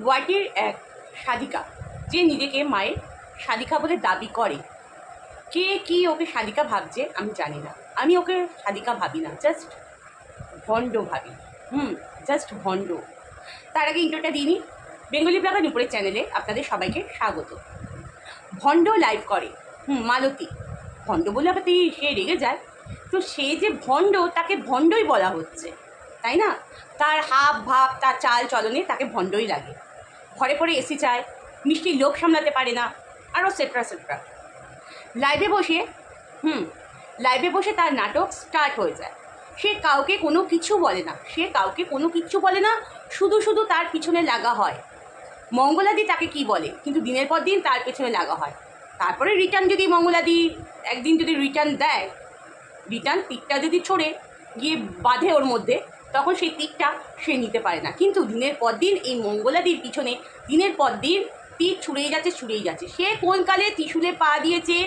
গুয়াহাটির এক সাধিকা, যে নিজেকে মায়ের সাধিকা বলে দাবি করে। কে কি ওকে সাধিকা ভাবছে আমি জানি না, আমি ওকে সাধিকা ভাবি না, জাস্ট ভণ্ড ভাবি। জাস্ট ভণ্ড। তার আগে ইন্ট্রোটা দিইনি। বেঙ্গলি ব্লগার নুপুরের চ্যানেলে আপনাদের সবাইকে স্বাগত। ভণ্ড লাইভ করে মালতী। ভণ্ড বলে আবার সে রেগে যায়, তো সে যে ভণ্ড তাকে ভণ্ডই বলা হচ্ছে, তাই না? তার হাব ভাব, তার চাল চলনে তাকে ভণ্ডই লাগে। ঘরে পরে এসি চায়, মিষ্টির লোক সামলাতে পারে না, আরও সেট্রা সেট্রা। লাইভে বসে তার নাটক স্টার্ট হয়ে যায়। সে কাউকে কোনো কিছু বলে না, শুধু শুধু তার পিছনে লাগা হয়। মঙ্গলাদি তাকে কি বলে, কিন্তু দিনের পর দিন তার পেছনে লাগা হয়। তারপরে রিটার্ন যদি মঙ্গলাদি একদিন যদি রিটার্ন দেয়, রিটার্ন তীরটা যদি ছড়ে গিয়ে বাঁধে ওর মধ্যে, তখন সেই তীরটা সে নিতে পারে না। কিন্তু দিনের পর দিন এই মঙ্গলাদির পিছনে দিনের পর দিন তীর ছুঁড়েই যাচ্ছে। সে কোন কালে ত্রিশূলে পা দিয়েছে,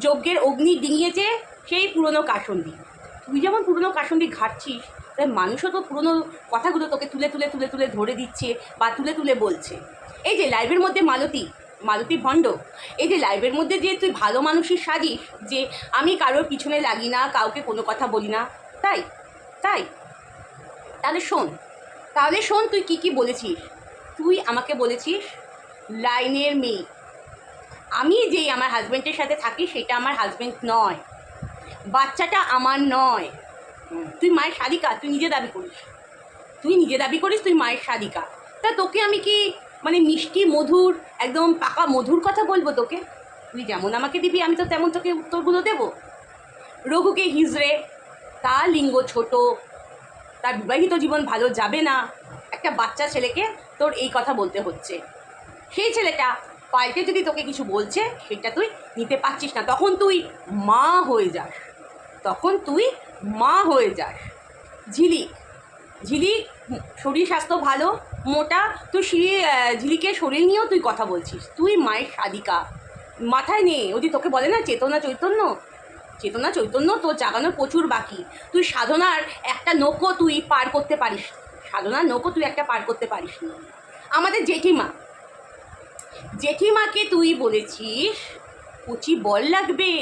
যজ্ঞের অগ্নি ডিঙিয়েছে, সেই পুরনো কাসন্দি। তুই যেমন পুরনো কাসন্দি ঘাটছিস, তাই মানুষও তো পুরনো কথাগুলো তোকে তুলে তুলে তুলে তুলে ধরে দিচ্ছে বা তুলে তুলে বলছে। এই যে লাইভের মধ্যে মালতী ভণ্ড, এই যে লাইভের মধ্যে যে তুই ভালো মানুষের সাজিস, যে আমি কারোর পিছনে লাগি না, কাউকে কোনো কথা বলি না, তাই তাহলে শোন তুই কি বলেছিস। তুই আমাকে বলেছিস লাইনের মেয়ে। আমি যেই আমার হাজব্যান্ডের সাথে থাকি সেটা আমার হাজব্যান্ড নয়, বাচ্চাটা আমার নয়। তুই মায়ের সাধিকা, তুই নিজে দাবি করিস তুই মায়ের সাধিকা। তা তোকে আমি কি মানে মিষ্টি মধুর একদম পাকা মধুর কথা বলবো তোকে? তুই যেমন আমাকে দিবি আমি তো তেমন তোকে উত্তরগুলো দেবো। রঘুকে হিজড়ে, তার লিঙ্গ ছোট, তার বিবাহিত জীবন ভালো যাবে না, একটা বাচ্চা ছেলেকে তোর এই কথা বলতে হচ্ছে। সেই ছেলেটা পাল্টে যদি তোকে কিছু বলছে সেটা তুই নিতে পারছিস না, তখন তুই মা হয়ে যাস। ঝিলিক শরীর স্বাস্থ্য ভালো, মোটা, তুই ঝিলিকের শরীর নিয়েও তুই কথা বলছিস। তুই মায়ের সাধিকা, মাথায় নে। ওই যে তোকে বলে না চেতনা চৈতন্য তোর জাগানোর প্রচুর বাকি। তুই সাধনার একটা নৌকো তুই পার করতে পারিস, না। আমাদের জেঠিমাকে তুই বলেছিস কচি বল লাগবে।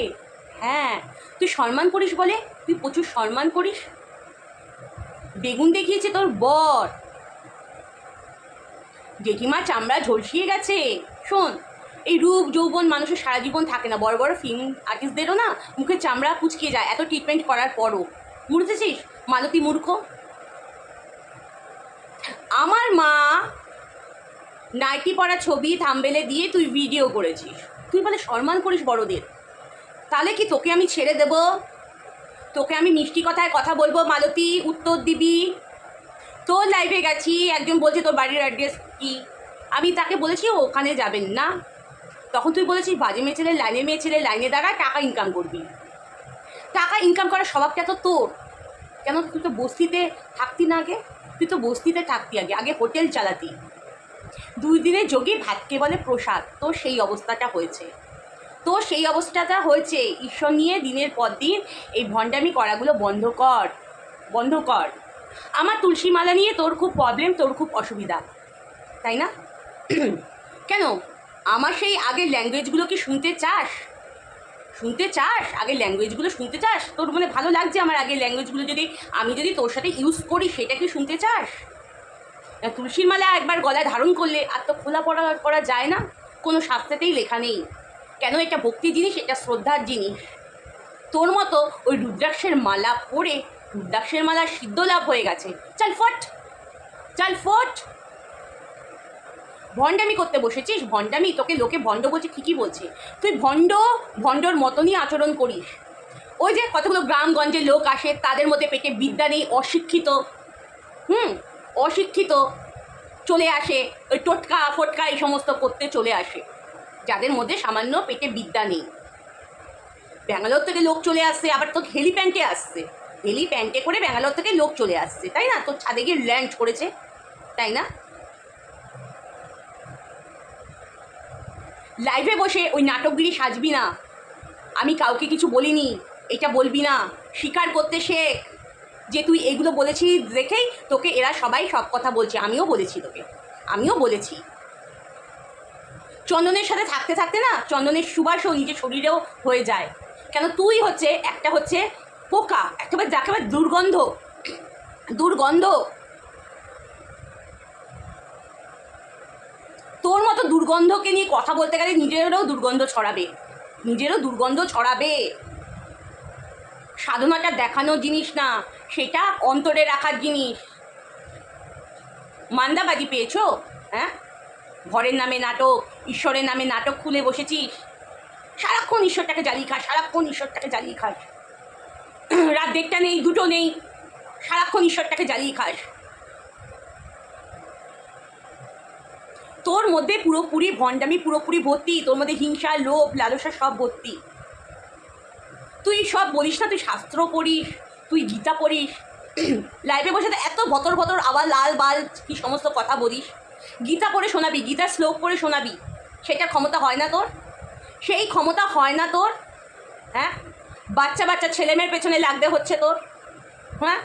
হ্যাঁ, তুই সম্মান করিস বলে, তুই প্রচুর সম্মান করিস। বেগুন দেখিয়েছে তোর বর, জেঠিমা চামড়া ঝলসিয়ে গেছে। শোন, এই রূপ যৌবন মানুষের সারা জীবন থাকে না, বড় বড় ফিল্ম আর্টিস্টদেরও না মুখে চামড়া কুচকিয়ে যায় এত ট্রিটমেন্ট করার পরও। বুঝেছিস মালতী মূর্খ? আমার মা নাইটি পরা ছবি থাম্বনেলে দিয়ে তুই ভিডিও করেছিস, তুই বলে সম্মান করিস বড়দের। তাহলে কি তোকে আমি ছেড়ে দেব? তোকে আমি মিষ্টি কথায় কথা বলবো মালতী, উত্তর দিবি? তোর লাইভে গেছি, একজন বলছে তোর বাড়ির অ্যাড্রেস কি, আমি তাকে বলেছি ওখানে যাবেন না। তখন তুই বলেছিস বাজে মেয়ে ছেলে লাইনে দাঁড়ায় টাকা ইনকাম করবি। টাকা ইনকাম করার স্বভাবটা তো তোর। কেন তুই তো বস্তিতে থাকতি না আগে? আগে হোটেল চালাতি। 2 দিনের যোগে ভাতকে বলে প্রসাদ। তোর সেই অবস্থাটা হয়েছে। ঈশ্বর নিয়ে দিনের পর দিন এই ভণ্ডামি করাগুলো বন্ধ কর। আমার তুলসী মালা নিয়ে তোর খুব প্রবলেম, তোর খুব অসুবিধা, তাই না? কেন আমার সেই আগের ল্যাঙ্গুয়েজগুলো কি শুনতে চাস? আগের ল্যাঙ্গুয়েজগুলো শুনতে চাস? তোর মানে ভালো লাগছে আমার আগের ল্যাঙ্গুয়েজগুলো আমি যদি তোর সাথে ইউজ করি, সেটা কি শুনতে চাস? তুলসীর মালা একবার গলায় ধারণ করলে আর তো খোলা করা যায় না, কোনো শাস্ত্রেতেই লেখা নেই। কেন? এটা ভক্তি জিনিস, এটা শ্রদ্ধার জিনিস। তোর মতো ওই রুদ্রাক্ষের মালা পরে রুদ্রাক্ষের মালা সিদ্ধ লাভ হয়ে গেছে। চল ফট। ভণ্ডামি করতে বসেছিস, ভণ্ডামি। তোকে লোকে ভণ্ড বলছে, ঠিকই বলছে। তুই ভণ্ডর মতনই আচরণ করিস। ওই যে কতগুলো গ্রামগঞ্জের লোক আসে, তাদের মধ্যে পেটে বিদ্যা নেই, অশিক্ষিত চলে আসে, ওই টোটকা ফটকা এই সমস্ত করতে চলে আসে, যাদের মধ্যে সামান্য পেটে বিদ্যা নেই। ব্যাঙ্গালোর থেকে লোক চলে আসছে, আবার তো হেলি প্যান্টে করে ব্যাঙ্গালোর থেকে লোক চলে আসছে, তাই না? তোর ছাদে গিয়ে ল্যান্ড করেছে, তাই না? লাইভে বসে ওই নাটকগিরি সাজবি না। আমি কাউকে কিছু বলিনি, এটা বলবি না। স্বীকার করতে শেখ যে তুই এগুলো বলেছিস, দেখেই তোকে এরা সবাই সব কথা বলছে। আমিও বলেছি। চন্দনের সাথে থাকতে থাকতে না চন্দনের সুবাসও নিজের শরীরেও হয়ে যায়। কেন তুই হচ্ছে একটা হচ্ছে পোকা, একেবারে একেবারে দুর্গন্ধ দুর্গন্ধ। তোর মতো দুর্গন্ধকে নিয়ে কথা বলতে গেলে নিজেরও দুর্গন্ধ ছড়াবে, নিজেরও দুর্গন্ধ ছড়াবে। সাধনাটা দেখানোর জিনিস না, সেটা অন্তরে রাখার জিনিস। মান্দাবাজি পেয়েছো? হ্যাঁ, ঘরের নামে নাটক, ঈশ্বরের নামে নাটক খুলে বসেছিস, সারাক্ষণ ঈশ্বরটাকে জ্বালিয়ে খাস, সারাক্ষণ ঈশ্বরটাকে জ্বালিয়ে খাস। রাত 1টা নেই 2টো নেই, সারাক্ষণ ঈশ্বরটাকে জ্বালিয়ে খাস। তোর মধ্যে পুরোপুরি ভণ্ডামি পুরোপুরি ভর্তি, তোর মধ্যে হিংসা, লোভ, লালসা সব ভর্তি। তুই সব বলিস না, তুই শাস্ত্র পড়িস, তুই গীতা পড়িস, লাইভে বসে এত বতর বতর আবার লাল বাল কি সমস্ত কথা বলিস। গীতা পড়ে শোনাবি, গীতার শ্লোক পড়ে শোনাবি, সেটার ক্ষমতা হয় না তোর, সেই ক্ষমতা হয় না তোর। হ্যাঁ, বাচ্চা বাচ্চা ছেলেমেয়ের পেছনে লাগতে হচ্ছে তোর। হ্যাঁ,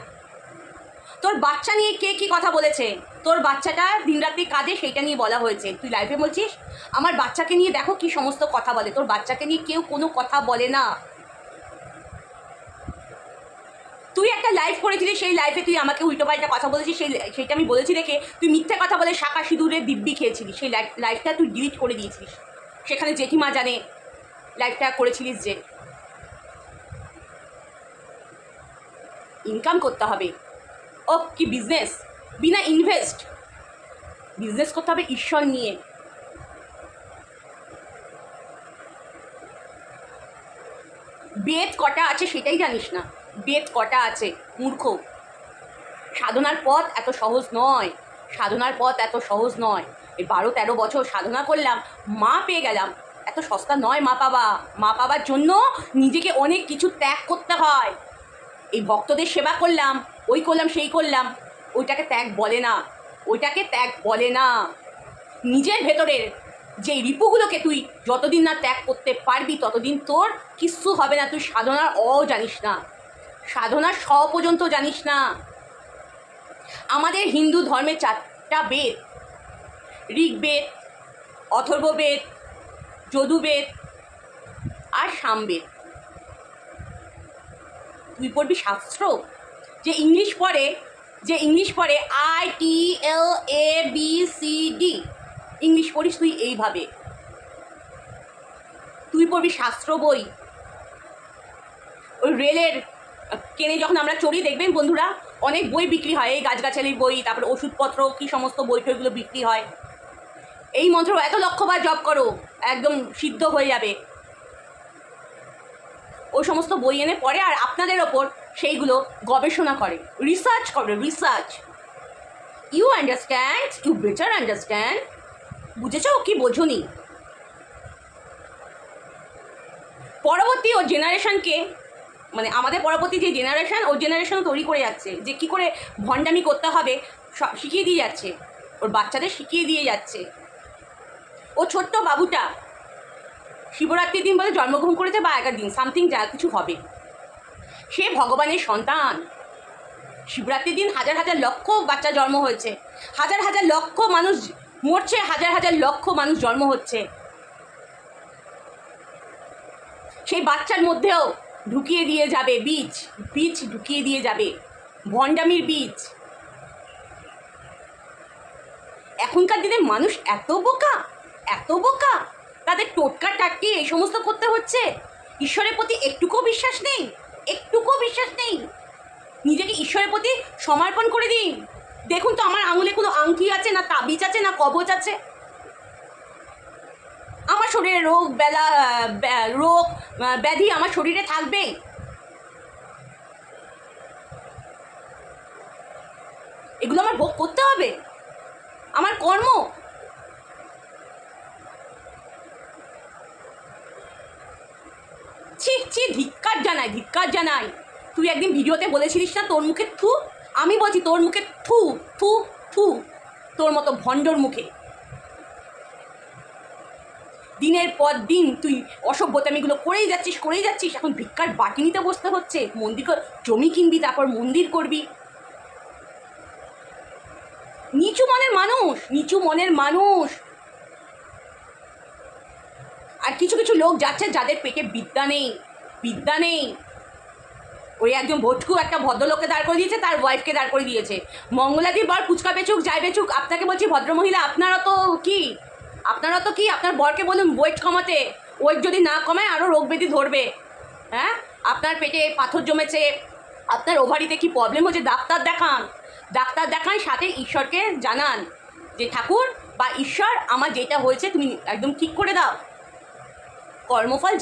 তোর বাচ্চা নিয়ে কে কী কথা বলেছে? তোর বাচ্চাটা দিনরাত্রি কাঁদে, সেইটা নিয়ে বলা হয়েছে। তুই লাইভে বলছিস আমার বাচ্চাকে নিয়ে দেখো কি সমস্ত কথা বলে। তোর বাচ্চাকে নিয়ে কেউ কোনো কথা বলে না। তুই একটা লাইভ করেছিলি, সেই লাইভে তুই আমাকে উল্টো পাল্টা কথা বলেছিস, সেইটা আমি বলেছি দেখে তুই মিথ্যা কথা বলে শাঁখা সিঁদুরের দিব্যি খেয়েছিলিস। সেই লাইভটা তুই ডিলিট করে দিয়েছিলিস। সেখানে জেঠিমা জানে লাইভটা করেছিলিস যে। ইনকাম করতে হবে, ও কি বিজনেস, বিনা ইনভেস্ট বিজনেস করতে হবে ঈশ্বর নিয়ে। বেদ কটা আছে সেটাই জানিস না, বেদ কটা আছে মূর্খ। সাধনার পথ এত সহজ নয়, সাধনার পথ এত সহজ নয়। এই 12-13 বছর সাধনা করলাম, মা পেয়ে গেলাম, এত সস্তা নয় মা পাবা। মা পাবার জন্য নিজেকে অনেক কিছু ত্যাগ করতে হয়। এই ভক্তদের সেবা করলাম, ওই করলাম সেই করলাম, ওইটাকে ত্যাগ বলে না, ওইটাকে ত্যাগ বলে না। নিজের ভেতরের যে রিপুগুলোকে তুই যতদিন না ত্যাগ করতে পারবি ততদিন তোর কিচ্ছু হবে না। তুই সাধনার জানিস না, সাধনার পর্যন্ত জানিস না। আমাদের হিন্দু ধর্মের 4টা বেদ, ঋগ্বেদ, অথর্ববেদ, যজুর্বেদ আর সামবেদ। তুই পড়বি শাস্ত্র, যে ইংলিশ পড়ে ITLABCD, ইংলিশ পড়িস তুই এইভাবে। তুই পড়বি শাস্ত্র বই। ওই রেলের ট্রেনে যখন আমরা চড়ি দেখবেন বন্ধুরা, অনেক বই বিক্রি হয়, এই গাছগাছালির বই, তারপরে ওষুধপত্র কী সমস্ত বই টইগুলো বিক্রি হয়। এই মন্ত্র এত লক্ষবার জপ করো, একদম সিদ্ধ হয়ে যাবে। ওই সমস্ত বই এনে পড়ে আর আপনাদের ওপর সেইগুলো গবেষণা করে, রিসার্চ করে, research. You understand, you better understand. বুঝেছো কি বোঝোনি? পরবর্তী ওর জেনারেশনকে, মানে আমাদের পরবর্তী যে জেনারেশন, ওর জেনারেশনও তৈরি করে যাচ্ছে, যে কী করে ভণ্ডামি করতে হবে সব শিখিয়ে দিয়ে যাচ্ছে, ওর বাচ্চাদের শিখিয়ে দিয়ে যাচ্ছে। ও ছোট্ট বাবুটা শিবরাত্রির দিন বলে জন্মগ্রহণ করেছে, বা 11 দিন সামথিং যা কিছু হবে, সে ভগবানের সন্তান। শিবরাত্রির দিন হাজার হাজার লক্ষ বাচ্চা জন্ম হয়েছে, হাজার হাজার লক্ষ মানুষ মরছে, হাজার হাজার লক্ষ মানুষ জন্ম হচ্ছে। সেই বাচ্চার মধ্যেও ঢুকিয়ে দিয়ে যাবে বীজ ঢুকিয়ে দিয়ে যাবে, ভণ্ডামির বীজ। এখনকার দিনে মানুষ এত বোকা, এত বোকা, তাদের টোটকা টাটকি এই সমস্ত করতে হচ্ছে। ঈশ্বরের প্রতি একটুকুও বিশ্বাস নেই, একটুকুও বিশ্বাস নেই। নিজেকে ঈশ্বরের প্রতি সমর্পণ করে দিন। দেখুন তো আমার আঙুলে কোনো আংটি আছে, না তাবিজ আছে, না কবচ আছে। আমার শরীরে রোগ ব্যাধি আমার শরীরে থাকবে। এগুলো আমার ভোগ করতে হবে, আমার কর্ম। ছি ছি, ধিক্কার জানাই, ধিক্কার জানাই। তুই একদিন ভিডিওতে বলেছিলিস না তোর মুখে থু, আমি বলছি তোর মুখে থু থু থু, তোর মতো ভণ্ডর মুখে। দিনের পর দিন তুই অসভ্যতামিগুলো করেই যাচ্ছিস। এখন ভিক্ষার বাটি নিতে বসতে হচ্ছে। জমি কিনবি, তারপর মন্দির করবি। নিচু মনের মানুষ, নিচু মনের মানুষ। আর কিছু কিছু লোক যাচ্ছে যাদের পেটে বিদ্যা নেই। ওই একজন ভোটকু একটা ভদ্রলোককে দাঁড় করে দিয়েছে, তার ওয়াইফকে দাঁড় করে দিয়েছে। মঙ্গলাদির বর ফুচকা বেচুক যাই বেচুক, আপনাকে বলছি ভদ্রমহিলা, আপনারা তো কি আপনার বরকে বলুন ওয়েট কমাতে। ওয়েট যদি না কমায় আরও রোগ ব্যাধি ধরবে। হ্যাঁ, আপনার পেটে পাথর জমেছে, আপনার ওভারিতে কি প্রবলেম হচ্ছে, ডাক্তার দেখান, সাথে ঈশ্বরকে জানান যে ঠাকুর বা ঈশ্বর, আমার যেটা হয়েছে তুমি একদম ঠিক করে দাও। কর্মফল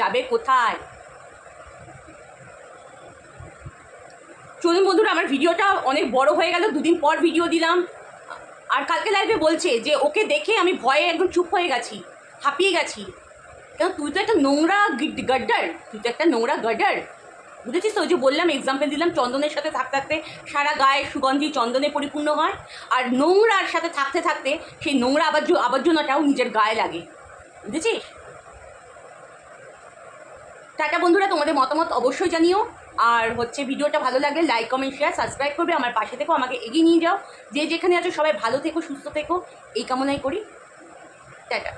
যাবে কোথায়? চলুন বন্ধুরা, আমার ভিডিওটা অনেক বড় হয়ে গেল, 2 দিন পর ভিডিও দিলাম। আর কালকে লাইভে বলছে যে ওকে দেখে আমি ভয়ে একদম চুপ হয়ে গেছি, হাঁপিয়ে গেছি। কেন, তুই তো একটা নোংরা গাডার, বুঝেছিস তো? ওই যে বললাম, এক্সাম্পল দিলাম, চন্দনের সাথে থাকতে থাকতে সারা গায়ে সুগন্ধি চন্দনে পরিপূর্ণ হয়, আর নোংরার সাথে থাকতে থাকতে সেই নোংরা আবর্জনাটাও নিজের গায়ে লাগে, বুঝেছিস? টাটা বন্ধুরা, তোমাদের মতামত অবশ্যই জানিও। আর ভিডিওটা ভালো লাগলে লাইক কমেন্ট শেয়ার সাবস্ক্রাইব করবে, আমার পাশে থেকো, আমাকে এগিয়ে নিয়ে যাও। যে যেখানে আছো সবাই ভালো থেকো, সুস্থ থেকো, এই কামনাই করি। টাটা।